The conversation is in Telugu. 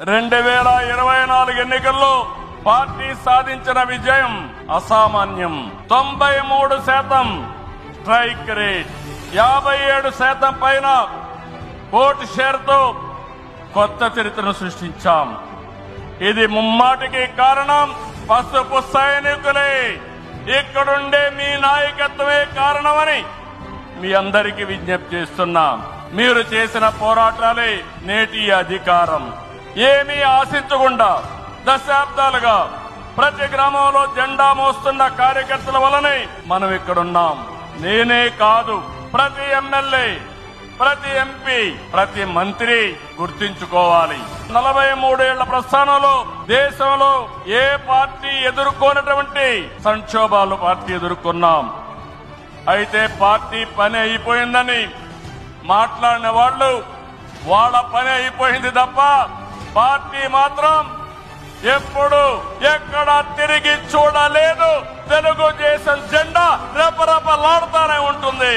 2024 ఎన్నికల్లో పార్టీ సాధించిన విజయం అసామాన్యం. 93% స్ట్రైక్ రేట్, 57% పైన ఓటు షేర్తో కొత్త చరిత్రను సృష్టించాం. ఇది ముమ్మాటికి కారణం పసుపు సైనికులే. ఇక్కడుండే మీ నాయకత్వమే కారణమని మీ అందరికీ విజ్ఞప్తి చేస్తున్నాం. మీరు చేసిన పోరాటాలే నేటి అధికారం. ఏమీ ఆశించకుండా దశాబ్దాలుగా ప్రతి గ్రామంలో జెండా మోస్తున్న కార్యకర్తల వల్లనే మనం ఇక్కడున్నాం. నేనే కాదు, ప్రతి ఎమ్మెల్యే, ప్రతి ఎంపీ, ప్రతి మంత్రి గుర్తించుకోవాలి. 43 ఏళ్ల ప్రస్థానంలో దేశంలో ఏ పార్టీ ఎదుర్కొన్నటువంటి సంక్షోభాలు పార్టీ ఎదుర్కొన్నాం. అయితే పార్టీ పని అయిపోయిందని మాట్లాడిన వాళ్ళు వాళ్ళ పని అయిపోయింది తప్ప పార్టీ మాత్రం ఎప్పుడు ఎక్కడ తిరిగి చూడలేదు. తెలుగుదేశం జెండా రెపరెపలాడుతూనే ఉంటుంది.